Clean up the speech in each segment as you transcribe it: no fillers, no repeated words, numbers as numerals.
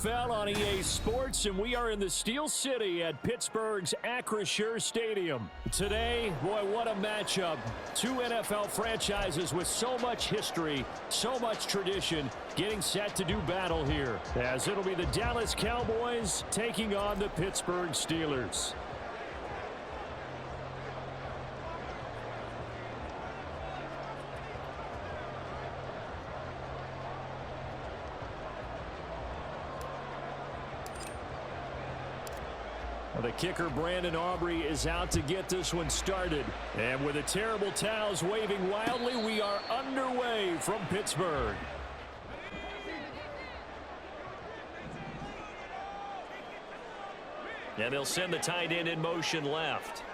NFL on EA Sports, and we are in the Steel City at Pittsburgh's Acrisure Stadium. Today, boy, what a matchup. Two NFL franchises with so much history, so much tradition, getting set to do battle here, as it'll be the Dallas Cowboys taking on the Pittsburgh Steelers. The kicker, Brandon Aubrey, is out to get this one started. And with the terrible towels waving wildly, we are underway from Pittsburgh. And they'll send the tight end in motion left.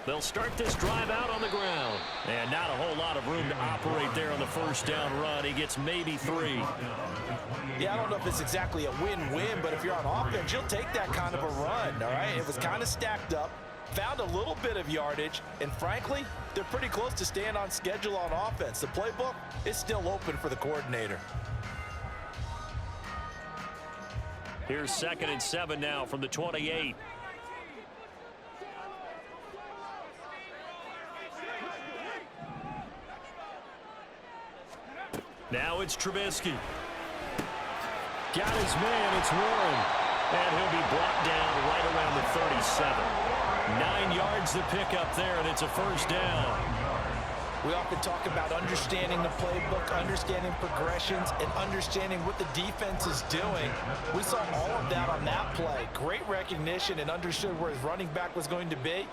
They'll start this drive out on the ground. And not a whole lot of room to operate there on the first down run. He gets maybe 3. Yeah, I don't know if it's exactly a win-win, but if you're on offense, you'll take that kind of a run, all right? It was kind of stacked up, found a little bit of yardage, and frankly, they're pretty close to staying on schedule on offense. The playbook is still open for the coordinator. Here's 2nd and 7 now from the 28. Now it's Trubisky. Got his man, it's Warren. And he'll be brought down right around the 37. 9 yards to pick up there, and it's a first down. We often talk about understanding the playbook, understanding progressions, and understanding what the defense is doing. We saw all of that on that play. Great recognition and understood where his running back was going to be.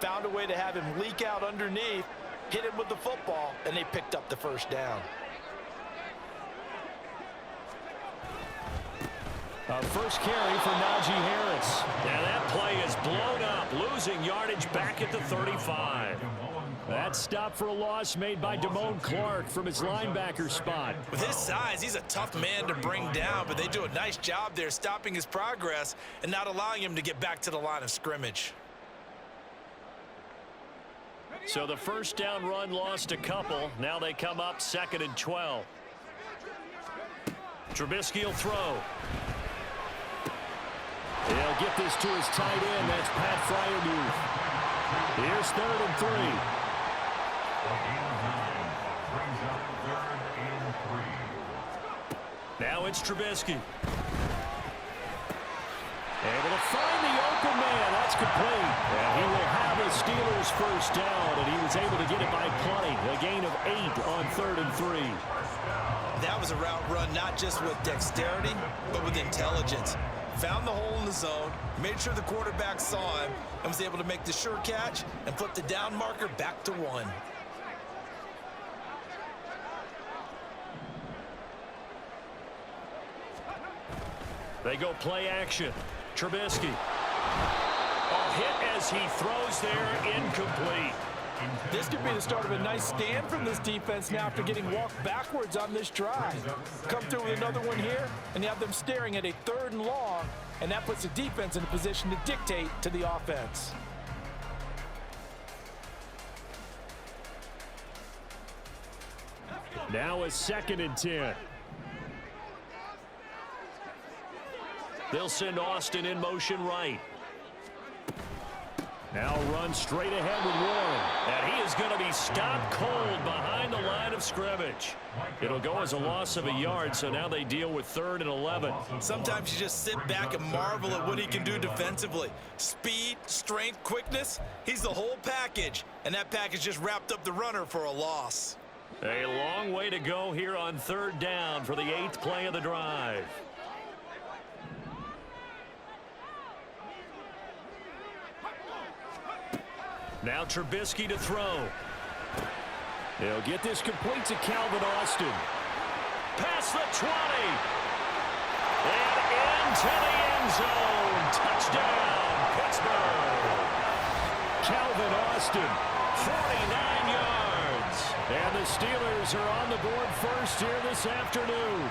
Found a way to have him leak out underneath, hit him with the football, and they picked up the first down. First carry for Najee Harris. And that play is blown up, losing yardage back at the 35. That stop for a loss made by Damone Clark from his linebacker spot. With his size, he's a tough man to bring down, but they do a nice job there stopping his progress and not allowing him to get back to the line of scrimmage. So the first down run lost a couple. Now they come up 2nd and 12. Trubisky will throw. He'll get this to his tight end. That's Pat Freiermuth. Here's 3rd and 3. Now it's Trubisky. Able to find the open man. That's complete. And he will have his Steelers first down, and he was able to get it by plenty. A gain of 8 on 3rd and 3. That was a route run not just with dexterity, but with intelligence. Found the hole in the zone, made sure the quarterback saw him, and was able to make the sure catch and flip the down marker back to 1. They go play action. Trubisky. A hit as he throws there, incomplete. This could be the start of a nice stand from this defense now after getting walked backwards on this drive. Come through with another one here, and you have them staring at a 3rd and long, and that puts the defense in a position to dictate to the offense. Now a 2nd and 10. They'll send Austin in motion right. Now run straight ahead with Warren. And he is going to be stopped cold behind the line of scrimmage. It'll go as a loss of a yard, so now they deal with 3rd and 11. Sometimes you just sit back and marvel at what he can do defensively. Speed, strength, quickness, he's the whole package. And that package just wrapped up the runner for a loss. A long way to go here on 3rd down for the 8th play of the drive. Now Trubisky to throw. He'll get this complete to Calvin Austin. Past the 20. And into the end zone. Touchdown, Pittsburgh. Calvin Austin, 49 yards. And the Steelers are on the board first here this afternoon.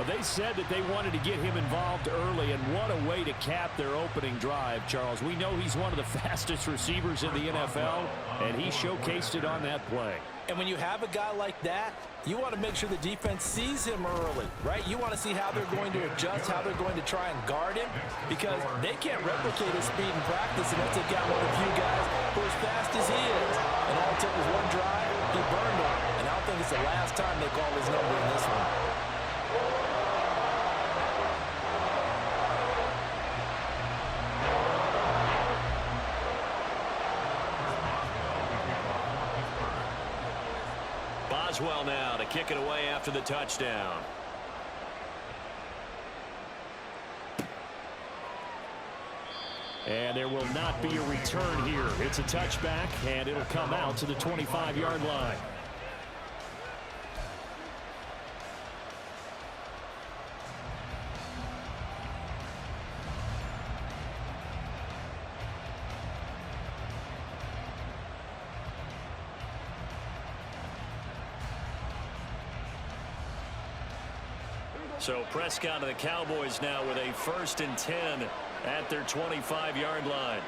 They said that they wanted to get him involved early, and what a way to cap their opening drive, Charles. We know he's one of the fastest receivers in the NFL, and he showcased it on that play. And when you have a guy like that, you want to make sure the defense sees him early, right? You want to see how they're going to adjust, how they're going to try and guard him, because they can't replicate his speed in practice unless they've got one of the few guys who are as fast as he is. And all it took was one drive, he burned him. And I don't think it's the last time they call his number in this one. Boswell now to kick it away after the touchdown. And there will not be a return here. It's a touchback, and it'll come out to the 25-yard line. So Prescott and the Cowboys now with a 1st and 10 at their 25-yard line.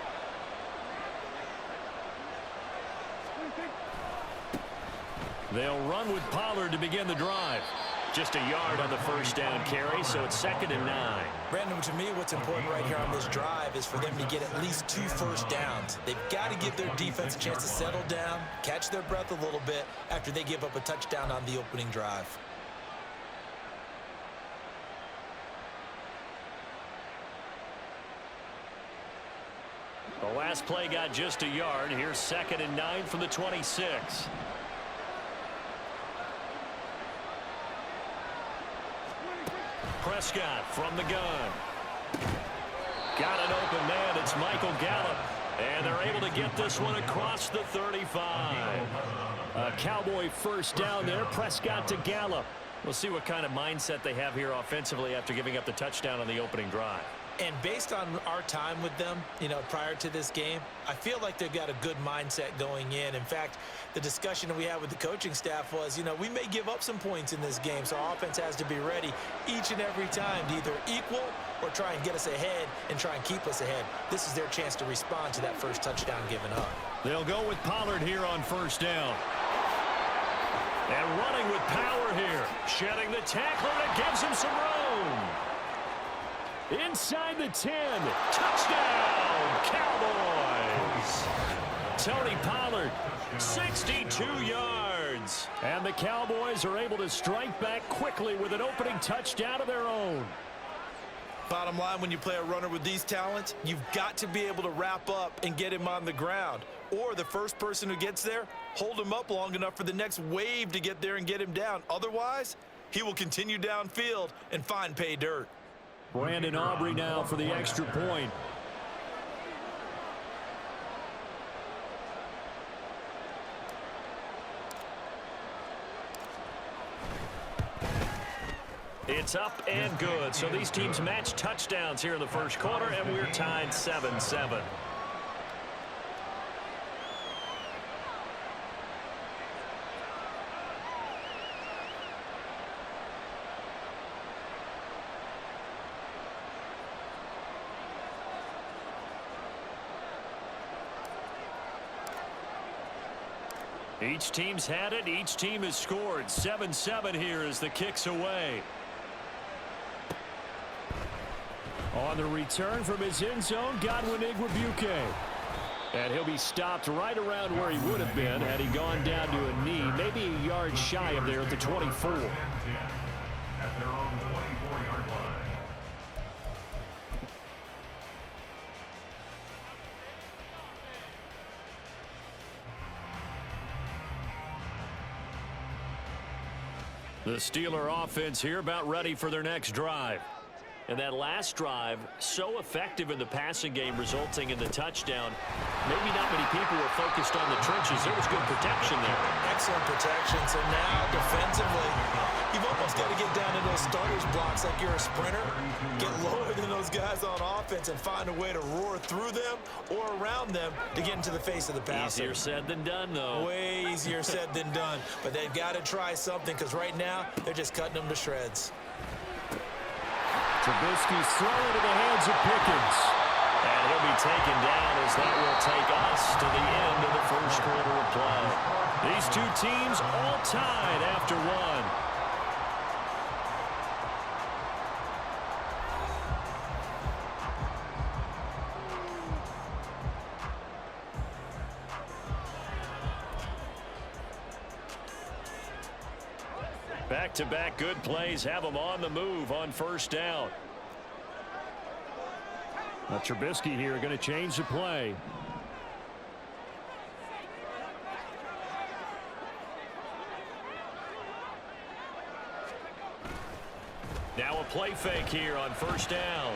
They'll run with Pollard to begin the drive. Just a yard on the first down carry, so it's 2nd and 9. Brandon, to me, what's important right here on this drive is for them to get at least 2 first downs. They've got to give their defense a chance to settle down, catch their breath a little bit after they give up a touchdown on the opening drive. The last play got just a yard. Here's 2nd and 9 from the 26. Prescott from the gun. Got an open man. It's Michael Gallup. And they're able to get this one across the 35. A Cowboy first down there. Prescott to Gallup. We'll see what kind of mindset they have here offensively after giving up the touchdown on the opening drive. And based on our time with them, prior to this game, I feel like they've got a good mindset going in. In fact, the discussion that we had with the coaching staff was, we may give up some points in this game, so our offense has to be ready each and every time to either equal or try and get us ahead and try and keep us ahead. This is their chance to respond to that first touchdown given up. They'll go with Pollard here on first down. And running with power here. Shedding the tackler that gives him some room. Inside the 10. Touchdown, Cowboys. Tony Pollard, 62 yards. And the Cowboys are able to strike back quickly with an opening touchdown of their own. Bottom line, when you play a runner with these talents, you've got to be able to wrap up and get him on the ground. Or the first person who gets there, hold him up long enough for the next wave to get there and get him down. Otherwise, he will continue downfield and find pay dirt. Brandon Aubrey now for the extra point. It's up and good. So these teams match touchdowns here in the first quarter, and we're tied 7-7. Each team's had it. Each team has scored. 7-7 here as the kick's away. On the return from his end zone, Godwin Igwebuike. And he'll be stopped right around where he would have been had he gone down to a knee, maybe a yard shy of there at the 24. The Steeler offense here about ready for their next drive. And that last drive, so effective in the passing game, resulting in the touchdown. Maybe not many people were focused on the trenches. There was good protection there. Excellent protection. So now, defensively, you've almost got to get down to those starters blocks like you're a sprinter. Get lower than those guys on offense and find a way to roar through them or around them to get into the face of the passer. Easier said than done, though. Way easier said than done. But they've got to try something because right now, they're just cutting them to shreds. Trubisky's throwing to the hands of Pickens. And he'll be taken down as that will take us to the end of the first quarter of play. These two teams all tied after one. Back-to-back good plays have them on the move on first down. Now Trubisky here going to change the play. Now a play fake here on first down.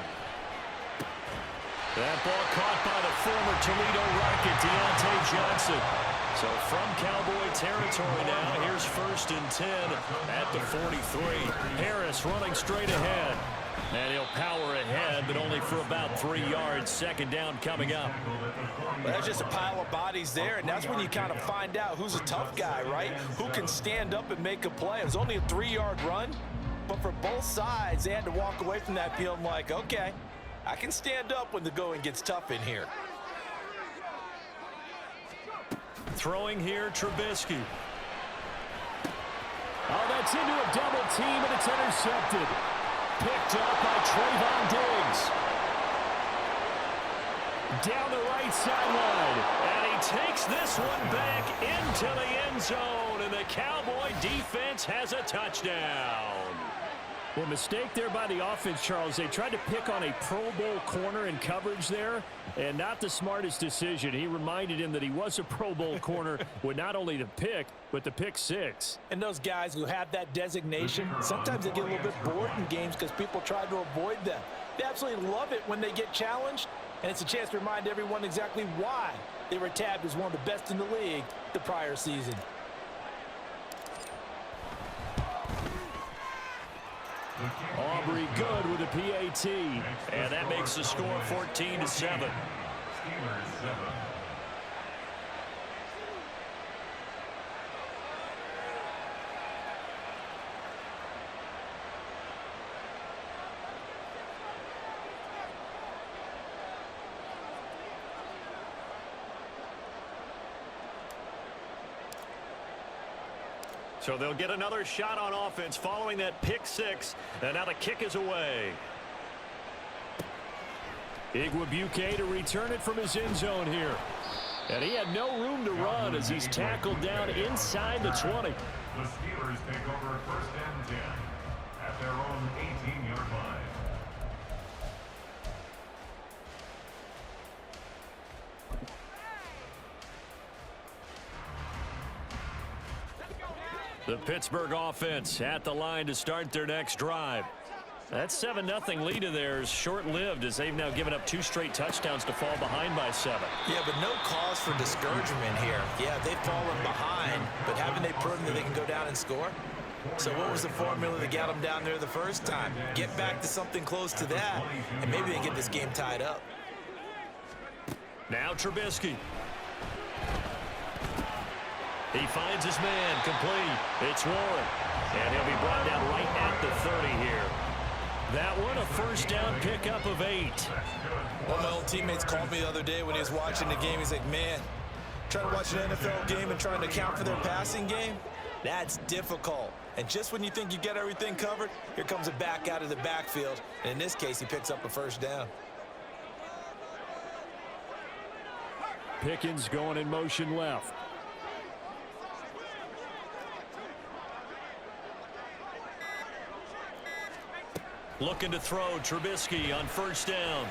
That ball caught by the former Toledo Rocket, Deontay Johnson. So from Cowboy territory now, here's 1st and 10 at the 43. Harris running straight ahead. And he'll power ahead, but only for about 3 yards. Second down coming up. Well, there's just a pile of bodies there, and that's when you kind of find out who's a tough guy, right? Who can stand up and make a play. It was only a 3-yard run, but for both sides, they had to walk away from that feeling like, okay, I can stand up when the going gets tough in here. Throwing here, Trubisky. Oh, that's into a double team, and it's intercepted. Picked up by Trayvon Diggs. Down the right sideline. And he takes this one back into the end zone. And the Cowboy defense has a touchdown. Well, mistake there by the offense, Charles. They tried to pick on a Pro Bowl corner in coverage there, and not the smartest decision. He reminded him that he was a Pro Bowl corner with not only the pick, but the pick six. And those guys who have that designation, sometimes they get a little bit bored in games because people try to avoid them. They absolutely love it when they get challenged, and it's a chance to remind everyone exactly why they were tabbed as one of the best in the league the prior season. Aubrey good with a PAT, and that makes the score 14-7. So they'll get another shot on offense following that pick six. And now the kick is away. Igwebuike to return it from his end zone here. And he had no room to run as he's tackled down inside the 20. The Steelers take over 1st and 10 at their own 18-yard line. The Pittsburgh offense at the line to start their next drive. That 7-0 lead of theirs short-lived as they've now given up 2 straight touchdowns to fall behind by 7. Yeah, but no cause for discouragement here. Yeah, they've fallen behind, but haven't they proven that they can go down and score? So what was the formula that got them down there the first time? Get back to something close to that, and maybe they get this game tied up. Now Trubisky. He finds his man, complete. It's Warren. And he'll be brought down right at the 30 here. That one, a first down pickup of 8. One of my old teammates called me the other day when he was watching the game. He's like, man, trying to watch an NFL game and trying to account for their passing game, that's difficult. And just when you think you get everything covered, here comes a back out of the backfield. And in this case, he picks up a first down. Pickens going in motion left. Looking to throw, Trubisky on first down.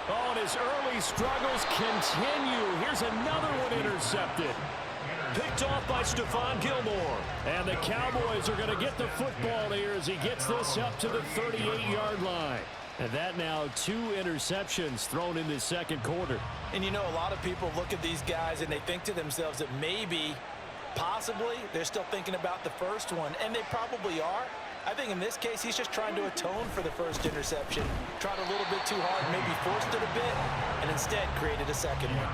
Oh, and his early struggles continue. Here's another one intercepted. Picked off by Stephon Gilmore. And the Cowboys are going to get the football here as he gets this up to the 38-yard line. And that now 2 interceptions thrown in this second quarter. And you know, a lot of people look at these guys and they think to themselves that maybe, possibly, they're still thinking about the first one. And they probably are. I think in this case, he's just trying to atone for the first interception. Tried a little bit too hard, maybe forced it a bit, and instead created a second one.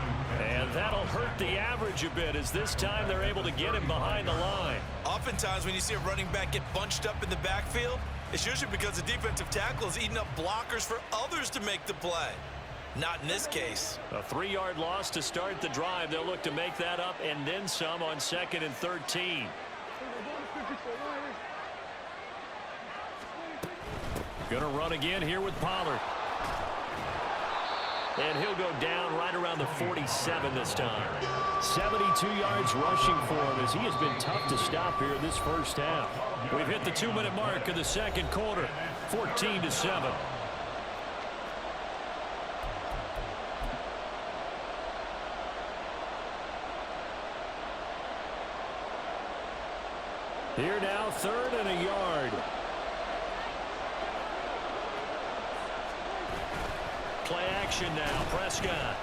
And that'll hurt the average a bit as this time they're able to get him behind the line. Oftentimes when you see a running back get bunched up in the backfield, It's usually because the defensive tackle is eating up blockers for others to make the play. Not in this case. A 3-yard loss to start the drive. They'll look to make that up and then some on 2nd and 13. Gonna run again here with Pollard. And he'll go down right around the 47 this time. 72 yards rushing for him as he has been tough to stop here this first half. We've hit the 2-minute mark of the second quarter. 14-7. Here now, 3rd and a yard. Play action now, Prescott.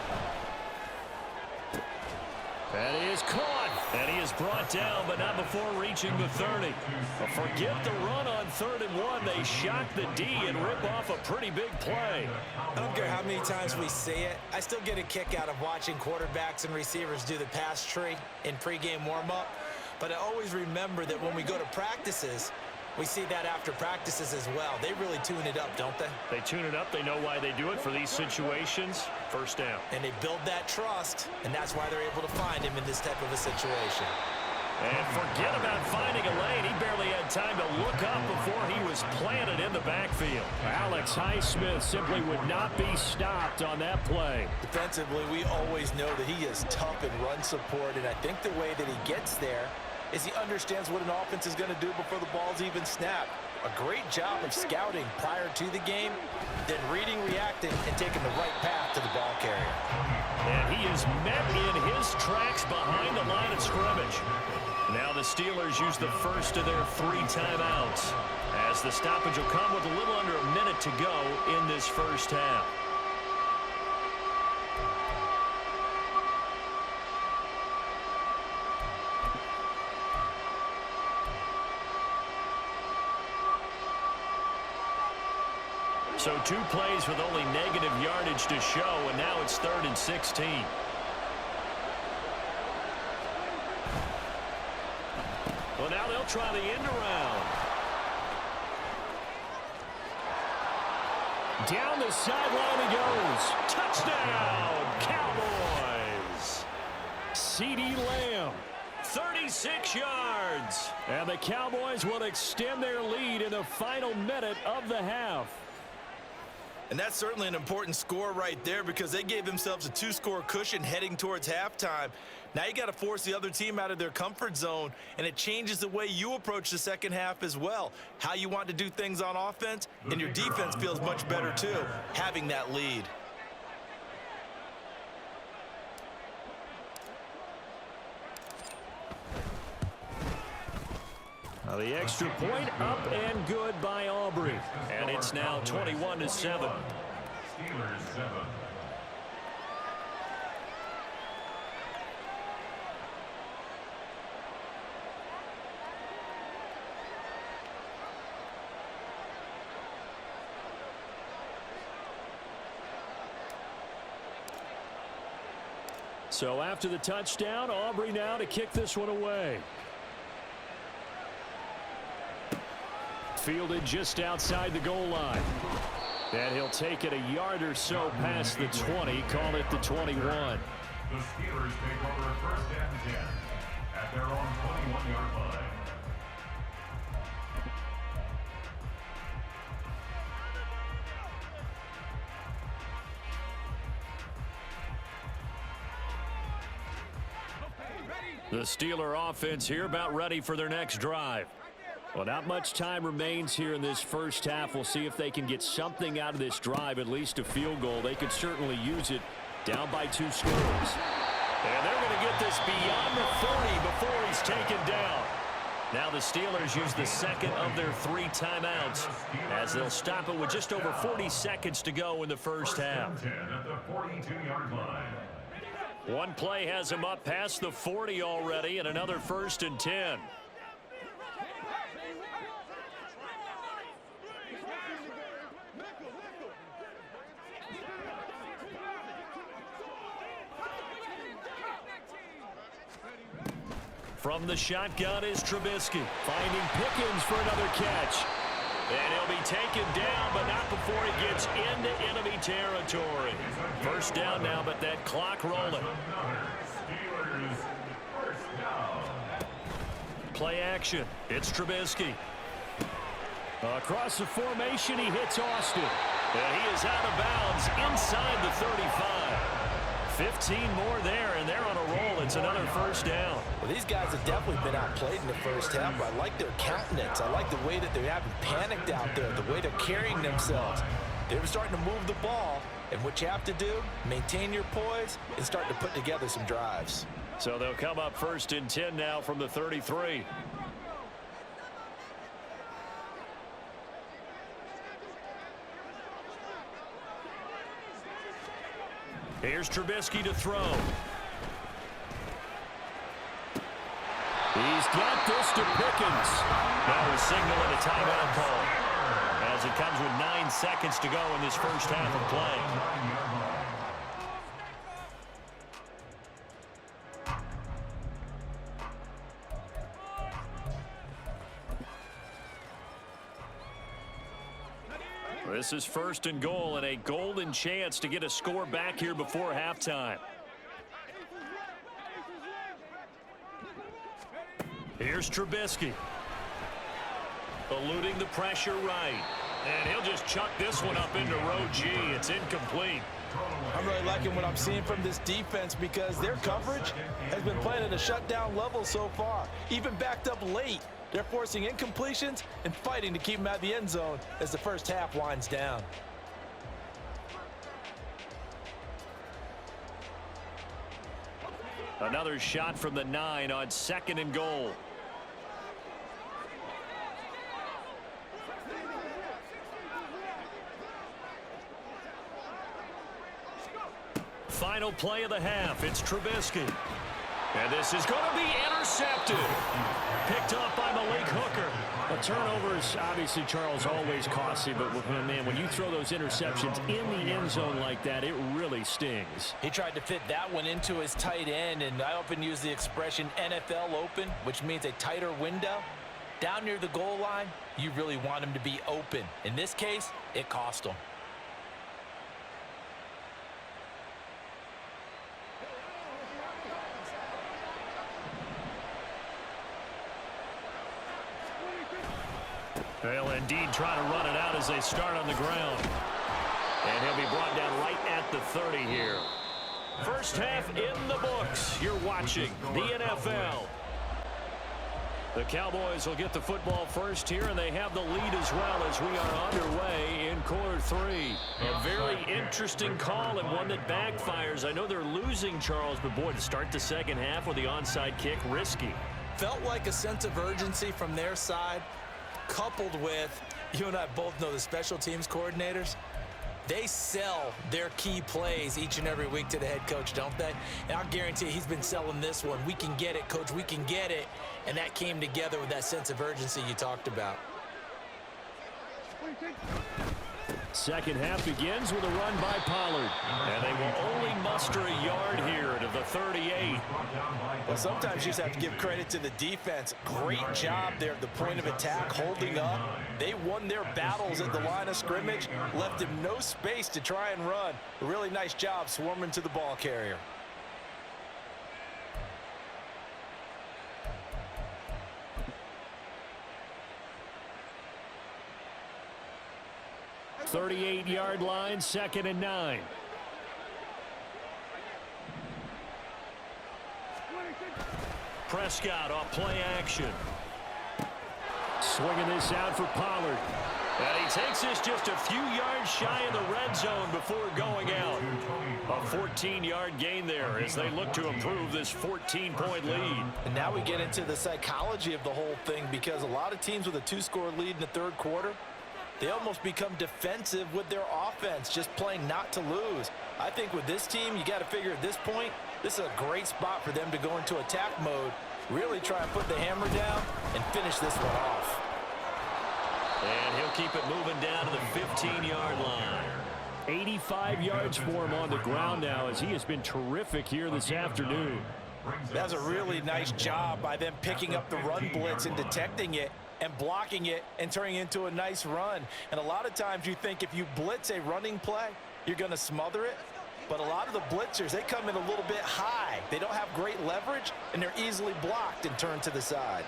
And he is caught. And he is brought down, but not before reaching the 30. But forget the run on 3rd and 1. They shock the D and rip off a pretty big play. I don't care how many times we see it. I still get a kick out of watching quarterbacks and receivers do the pass tree in pregame warm-up. But I always remember that when we go to practices, we see that after practices as well. They really tune it up, don't they? They tune it up. They know why they do it for these situations. First down. And they build that trust, and that's why they're able to find him in this type of a situation. And forget about finding a lane. He barely had time to look up before he was planted in the backfield. Alex Highsmith simply would not be stopped on that play. Defensively, we always know that he is tough in run support, and I think the way that he gets there is he understands what an offense is going to do before the ball's even snapped. A great job of scouting prior to the game, then reading, reacting, and taking the right path to the ball carrier. And he is met in his tracks behind the line of scrimmage. Now the Steelers use the first of their 3 timeouts, as the stoppage will come with a little under a minute to go in this first half. So 2 plays with only negative yardage to show, and now it's 3rd and 16. Well, now they'll try the end around. Down the sideline he goes. Touchdown, Cowboys. CeeDee Lamb, 36 yards. And the Cowboys will extend their lead in the final minute of the half. And that's certainly an important score right there because they gave themselves a 2-score cushion heading towards halftime. Now you got to force the other team out of their comfort zone, and it changes the way you approach the second half as well. How you want to do things on offense, and your defense feels much better too, having that lead. Now the extra point up and good by Aubrey. And it's now 21-7. Steelers 7. So after the touchdown, Aubrey now to kick this one away. Fielded just outside the goal line. And he'll take it a yard or so past the 20, call it the 21. The Steelers take over 1st and 10 at their own 21-yard line. The Steeler offense here about ready for their next drive. Well, not much time remains here in this first half. We'll see if they can get something out of this drive, at least a field goal. They could certainly use it, down by 2 scores. And they're going to get this beyond the 30 before he's taken down. Now the Steelers use the second of their 3 timeouts as they'll stop it with just over 40 seconds to go in the first half. 10 at the 42-yard line. One play has him up past the 40 already, and another 1st and 10. From the shotgun is Trubisky, finding Pickens for another catch. And he'll be taken down, but not before he gets into enemy territory. First down now, but that clock rolling. Steelers first down. Play action. It's Trubisky. Across the formation, he hits Austin. And he is out of bounds inside the 35. 15 more there, and they're on a roll. It's another first down. Well, these guys have definitely been outplayed in the first half. I like their countenance. I like the way that they haven't panicked out there, the way they're carrying themselves. They're starting to move the ball, and what you have to do, maintain your poise and start to put together some drives. So they'll come up first and 10 now from the 33. Here's Trubisky to throw. He's got this to Pickens. Now we're signaling a timeout call as it comes with 9 seconds to go in this first half of play. This is first and goal and a golden chance to get a score back here before halftime. Here's Trubisky. Eluding the pressure right. And he'll just chuck this one up into row G. It's incomplete. I'm really liking what I'm seeing from this defense because their coverage has been playing at a shutdown level so far. Even backed up late. They're forcing incompletions and fighting to keep them out of the end zone as the first half winds down. Another shot from the 9 on second and goal. Final play of the half. It's Trubisky. And this is going to be intercepted. Picked up by Malik Hooker. Well, turnovers, obviously, Charles, always costly. But, man, when you throw those interceptions in the end zone like that, it really stings. He tried to fit that one into his tight end, and I often use the expression NFL open, which means a tighter window. Down near the goal line, you really want him to be open. In this case, it cost him. They'll indeed try to run it out as they start on the ground. And he'll be brought down right at the 30 here. First half in the books. You're watching the NFL. The Cowboys will get the football first here, and they have the lead as well as we are underway in quarter 3. A very interesting call and one that backfires. I know they're losing, Charles, but boy, to start the second half with the onside kick, risky. Felt like a sense of urgency from their side, coupled with, you and I both know the special teams coordinators, they sell their key plays each and every week to the head coach, don't they? And I'll guarantee you he's been selling this one. We can get it, coach, we can get it. And that came together with that sense of urgency you talked about. Second half begins with a run by Pollard. And they will only muster a yard here to the 38. Well, sometimes you just have to give credit to the defense. Great job there at the point of attack, holding up. They won their battles at the line of scrimmage, left him no space to try and run. A really nice job swarming to the ball carrier. .38-yard line, 2nd and 9. Prescott off play action. Swinging this out for Pollard. And he takes this just a few yards shy of the red zone before going out. A 14-yard gain there as they look to improve this 14-point lead. And now we get into the psychology of the whole thing, because a lot of teams with a 2-score lead in the third quarter, they almost become defensive with their offense, just playing not to lose. I think with this team, you got to figure at this point, this is a great spot for them to go into attack mode, really try and put the hammer down and finish this one off. And he'll keep it moving down to the 15-yard line. 85 yards for him on the ground now, as he has been terrific here this afternoon. That's a really nice job by them picking up the run blitz and detecting it. and blocking it and turning it into a nice run. And a lot of times you think if you blitz a running play, you're going to smother it. But a lot of the blitzers, they come in a little bit high. They don't have great leverage, and they're easily blocked and turned to the side.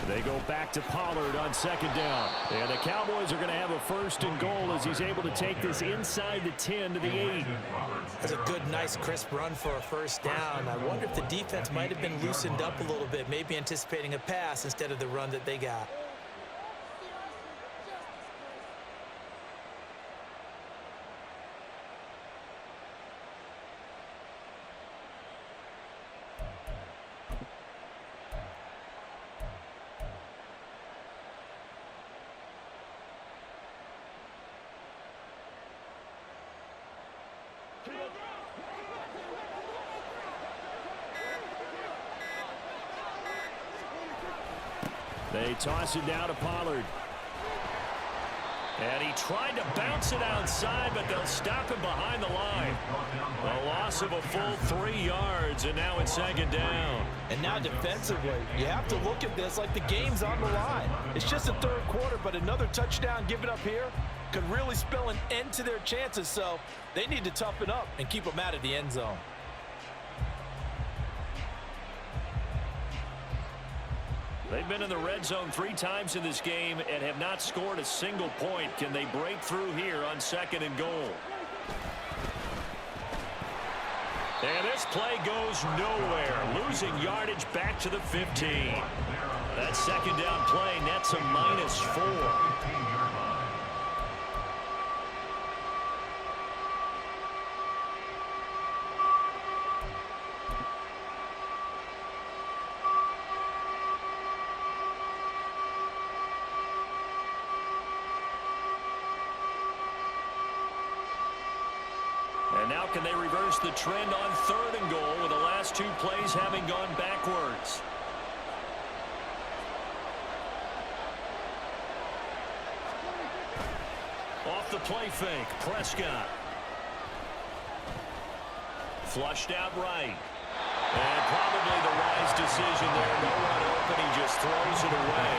They go back to Pollard on second down. And the Cowboys are going to have a first and goal as he's able to take this inside the 10 to the 8. That's a good, nice, crisp run for a first down. I wonder if the defense might have been loosened up a little bit, maybe anticipating a pass instead of the run that they got. They toss it down to Pollard. And he tried to bounce it outside, but they'll stop him behind the line. A loss of a full 3 yards, and now it's second down. And now defensively, you have to look at this like the game's on the line. It's just the third quarter, but another touchdown given up here could really spell an end to their chances, so they need to toughen up and keep them out of the end zone. They've been in the red zone 3 times in this game and have not scored a single point. Can they break through here on second and goal? And this play goes nowhere. Losing yardage back to the 15. That second down play nets a -4. And now can they reverse the trend on third and goal with the last 2 plays having gone backwards? Off the play fake, Prescott. Flushed out right. And probably the wise decision there. No one open, he just throws it away.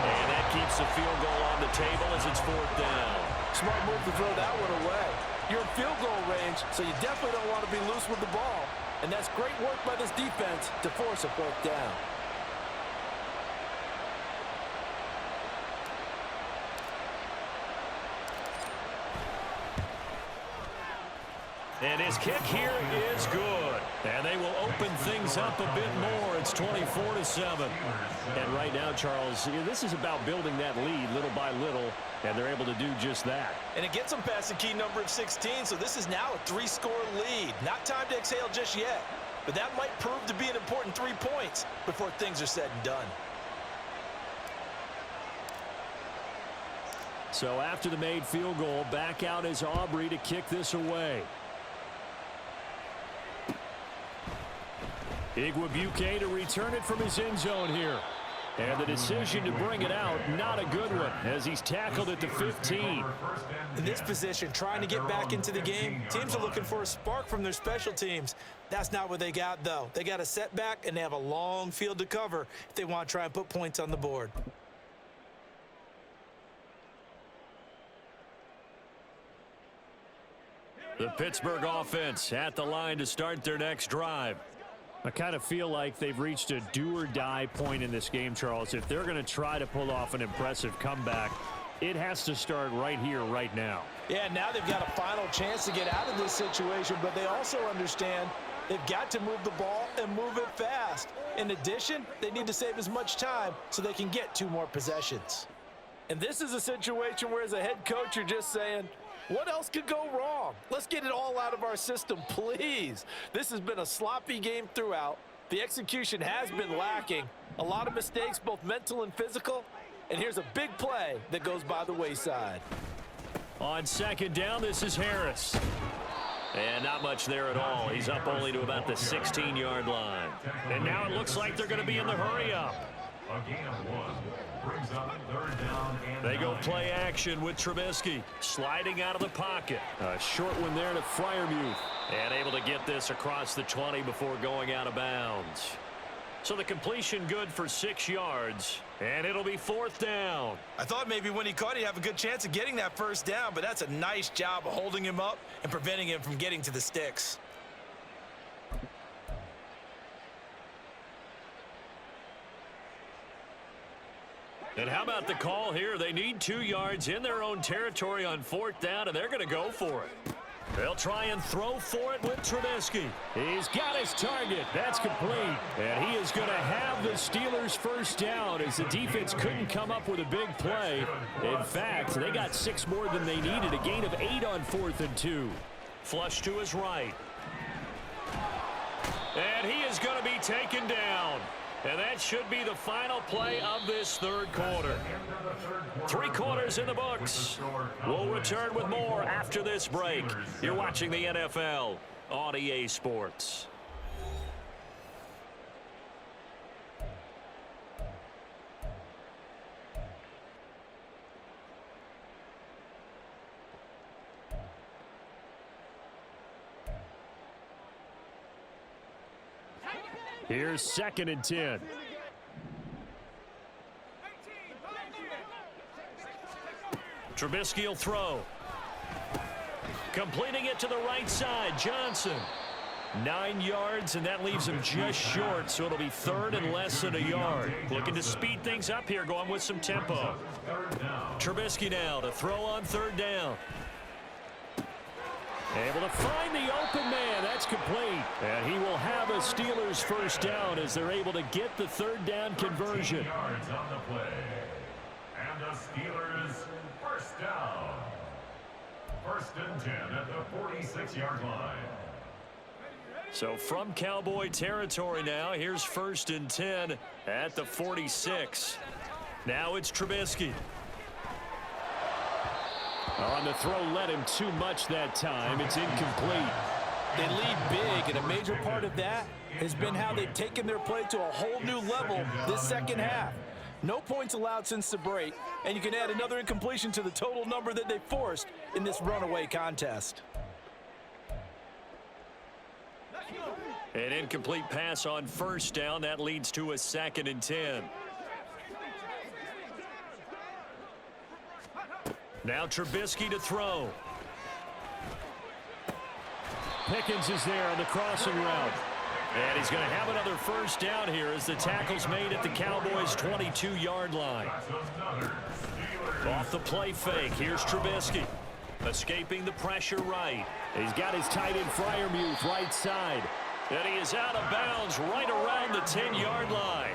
And that keeps the field goal on the table as it's 4th down. Smart move to throw that one away. You're in field goal range, so you definitely don't want to be loose with the ball. And that's great work by this defense to force a 4th down. And his kick here is good. And they will open things up a bit more. It's 24-7. And right now, Charles, this is about building that lead little by little, and they're able to do just that. And it gets them past the key number of 16, so this is now a 3-score lead. Not time to exhale just yet, but that might prove to be an important 3 points before things are said and done. So after the made field goal, back out is Aubrey to kick this away. Igwebuike to return it from his end zone here. And the decision to bring it out, not a good one, as he's tackled at the 15. In this position, trying to get back into the game, teams are looking for a spark from their special teams. That's not what they got, though. They got a setback, and they have a long field to cover if they want to try and put points on the board. The Pittsburgh offense at the line to start their next drive. I kind of feel like they've reached a do-or-die point in this game, Charles. If they're going to try to pull off an impressive comeback, it has to start right here, right now. Yeah, now they've got a final chance to get out of this situation, but they also understand they've got to move the ball and move it fast. In addition, they need to save as much time so they can get 2 more possessions. And this is a situation where, as a head coach, you're just saying, what else could go wrong? Let's get it all out of our system, please. This has been a sloppy game throughout. The execution has been lacking. A lot of mistakes, both mental and physical. And here's a big play that goes by the wayside. On second down, this is Harris. And not much there at all. He's up only to about the 16-yard line. And now it looks like they're going to be in the hurry-up. A gain of 1. brings up third down and They go 9. play action with Trubisky. Sliding out of the pocket. A short one there to Freiermuth. And able to get this across the 20 before going out of bounds. So the completion good for 6 yards. And it'll be 4th down. I thought maybe when he caught it, he'd have a good chance of getting that first down, but that's a nice job of holding him up and preventing him from getting to the sticks. And how about the call here? They need 2 yards in their own territory on 4th down, and they're going to go for it. They'll try and throw for it with Trubisky. He's got his target. That's complete. And he is going to have the Steelers' first down as the defense couldn't come up with a big play. In fact, they got 6 more than they needed. A gain of 8 on 4th and 2. Flush to his right. And he is going to be taken down. And that should be the final play of this 3rd quarter. 3 quarters in the books. We'll return with more after this break. You're watching the NFL on EA Sports. Here's 2nd and 10. Trubisky will throw. Completing it to the right side, Johnson. 9 yards, and that leaves him just short, so it'll be 3rd and less than a yard. Looking to speed things up here, going with some tempo. Trubisky now to throw on 3rd down. Able to find the open man. That's complete. And he will have a Steelers first down as they're able to get the 3rd down conversion. Yards on the play. And the Steelers first down. 1st and 10 at the 46-yard line. So from Cowboy territory now, here's 1st and 10 at the 46. Now it's Trubisky. On the throw, led him too much that time. It's incomplete. They lead big, and a major part of that has been how they've taken their play to a whole new level this 2nd half. No points allowed since the break, and you can add another incompletion to the total number that they forced in this runaway contest. An incomplete pass on 1st down. That leads to a 2nd and 10. Now Trubisky to throw. Pickens is there on the crossing route. And he's going to have another first down here as the tackle's made at the Cowboys' 22-yard line. Off the play fake, here's Trubisky. Escaping the pressure right. He's got his tight end Freiermuth right side. And he is out of bounds right around the 10-yard line.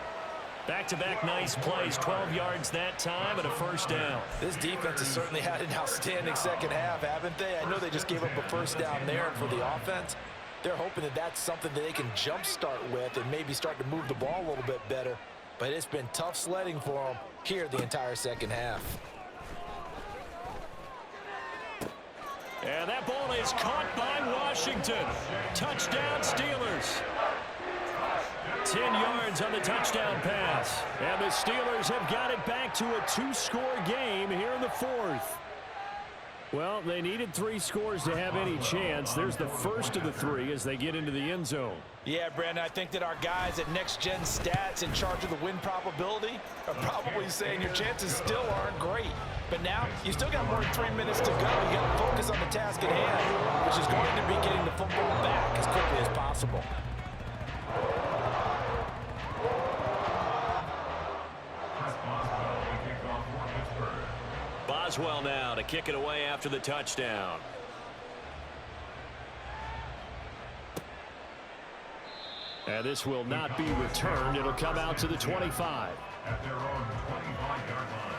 Back-to-back nice plays, 12 yards that time and a first down. This defense has certainly had an outstanding 2nd half, haven't they? I know they just gave up a first down there, and for the offense, they're hoping that that's something that they can jumpstart with and maybe start to move the ball a little bit better. But it's been tough sledding for them here the entire 2nd half. And that ball is caught by Washington. Touchdown, Steelers. 10 yards on the touchdown pass. And the Steelers have got it back to a 2-score game here in the 4th. Well, they needed 3 scores to have any chance. There's the first of the 3 as they get into the end zone. Yeah, Brandon, I think that our guys at Next Gen Stats in charge of the win probability are probably saying your chances still aren't great. But now, you still got more than 3 minutes to go. You got to focus on the task at hand, which is going to be getting the football back as quickly as possible. Boswell now to kick it away after the touchdown. And this will not be returned. It'll come out to the 25. At their own 25-yard line.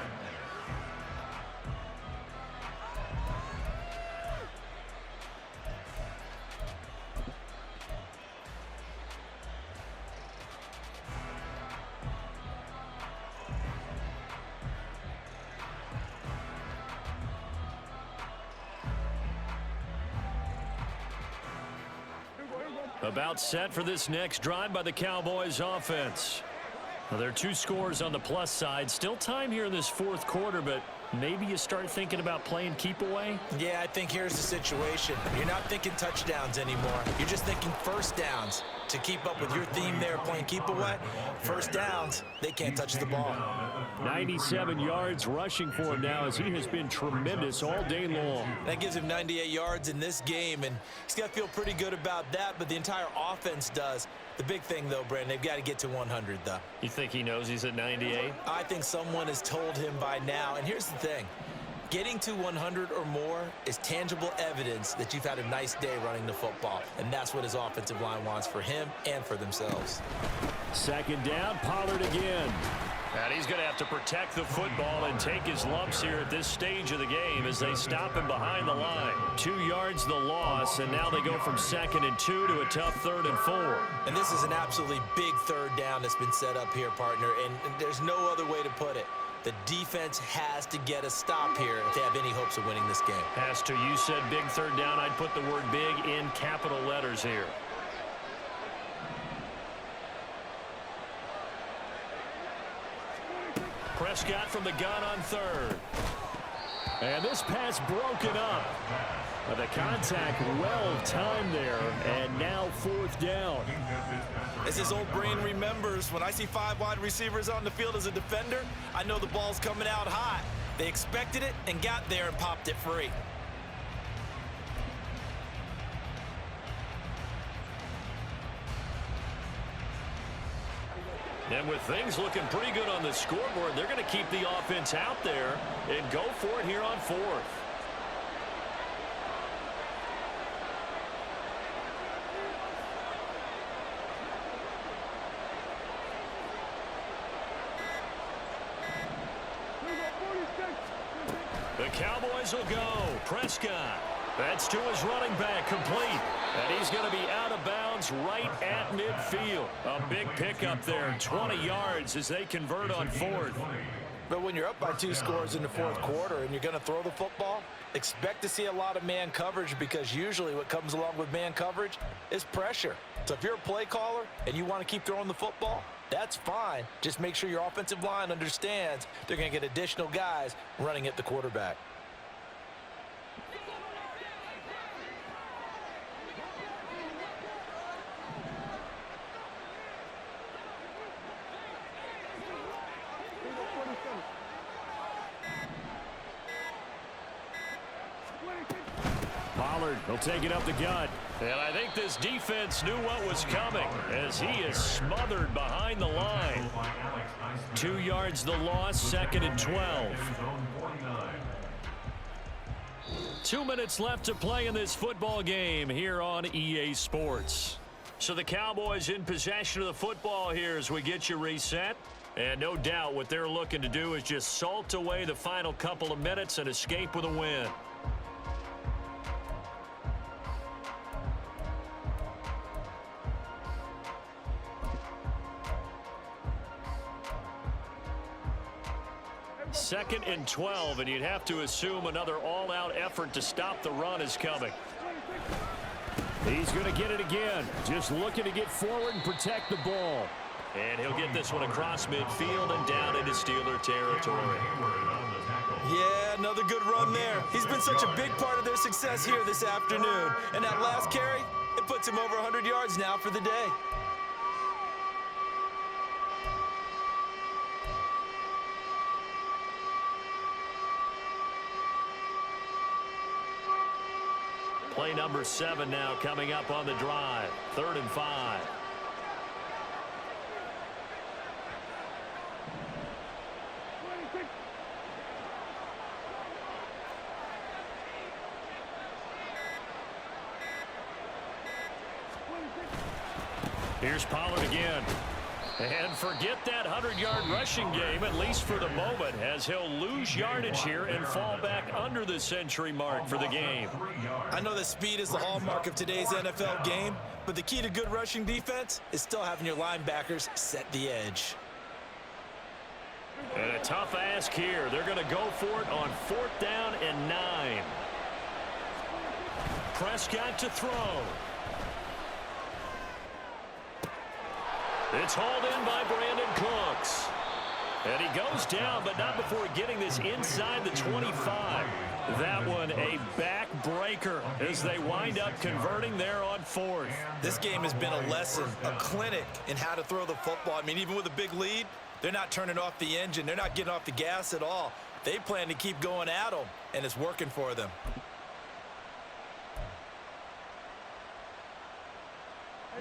About set for this next drive by the Cowboys offense. Well, there are two scores on the plus side. Still time here in this fourth quarter, but maybe you start thinking about playing keep away? Yeah, I think here's the situation. You're not thinking touchdowns anymore. You're just thinking first downs. To keep up with your theme there playing keep away, first downs, they can't touch the ball. 97 yards rushing for him now as he has been tremendous all day long. That gives him 98 yards in this game, and he's got to feel pretty good about that, but the entire offense does. The big thing, though, Brandon, they've got to get to 100, though. You think he knows he's at 98? I think someone has told him by now, and here's the thing. Getting to 100 or more is tangible evidence that you've had a nice day running the football, and that's what his offensive line wants for him and for themselves. Second down, Pollard again. And he's going to have to protect the football and take his lumps here at this stage of the game as they stop him behind the line. 2 yards the loss, and now they go from 2nd and 2 to a tough 3rd and 4. And this is an absolutely big third down that's been set up here, partner, and there's no other way to put it. The defense has to get a stop here if they have any hopes of winning this game. Has to. You said big third down. I'd put the word big in capital letters here. Prescott from the gun on 3rd. And this pass broken up. The contact well timed there, and now 4th down. As his old brain remembers, when I see 5 wide receivers on the field as a defender, I know the ball's coming out hot. They expected it and got there and popped it free. And with things looking pretty good on the scoreboard, they're going to keep the offense out there and go for it here on 4th. The Cowboys will go. Prescott. That's to his running back, complete. And he's going to be out of bounds right at midfield. A big pickup there, 20 yards as they convert on 4th. But when you're up by 2 scores in the fourth quarter and you're going to throw the football, expect to see a lot of man coverage, because usually what comes along with man coverage is pressure. So if you're a play caller and you want to keep throwing the football, that's fine. Just make sure your offensive line understands they're going to get additional guys running at the quarterback. Pollard will take it up the gut. And I think this defense knew what was coming as he is smothered behind the line. 2 yards the loss, 2nd and 12. 2 minutes left to play in this football game here on EA Sports. So the Cowboys in possession of the football here as we get you reset. And no doubt what they're looking to do is just salt away the final couple of minutes and escape with a win. Second and 12, and you'd have to assume another all-out effort to stop the run is coming. He's going to get it again. Just looking to get forward and protect the ball. And he'll get this one across midfield and down into Steeler territory. Yeah, another good run there. He's been such a big part of their success here this afternoon. And that last carry, it puts him over 100 yards now for the day. Play number 7 now coming up on the drive. 3rd and 5. Here's Pollard again. And forget that 100-yard rushing game, at least for the moment, as he'll lose yardage here and fall back under the century mark for the game. I know that speed is the hallmark of today's NFL game, but the key to good rushing defense is still having your linebackers set the edge. And a tough ask here. They're going to go for it on 4th down and 9. Prescott to throw. It's hauled in by Brandon Cooks. And he goes down, but not before getting this inside the 25. That one a backbreaker as they wind up converting there on 4th. This game has been a lesson, a clinic in how to throw the football. I mean, even with a big lead, they're not turning off the engine. They're not getting off the gas at all. They plan to keep going at them, and it's working for them.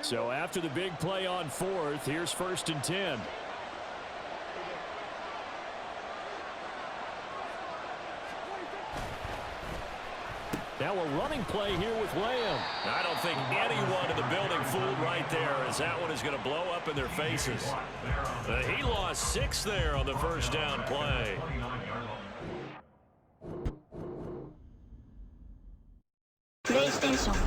So after the big play on 4th, here's 1st and 10. Now a running play here with Lamb. I don't think anyone in the building fooled right there, as that one is going to blow up in their faces. He lost 6 there on the first down play. PlayStation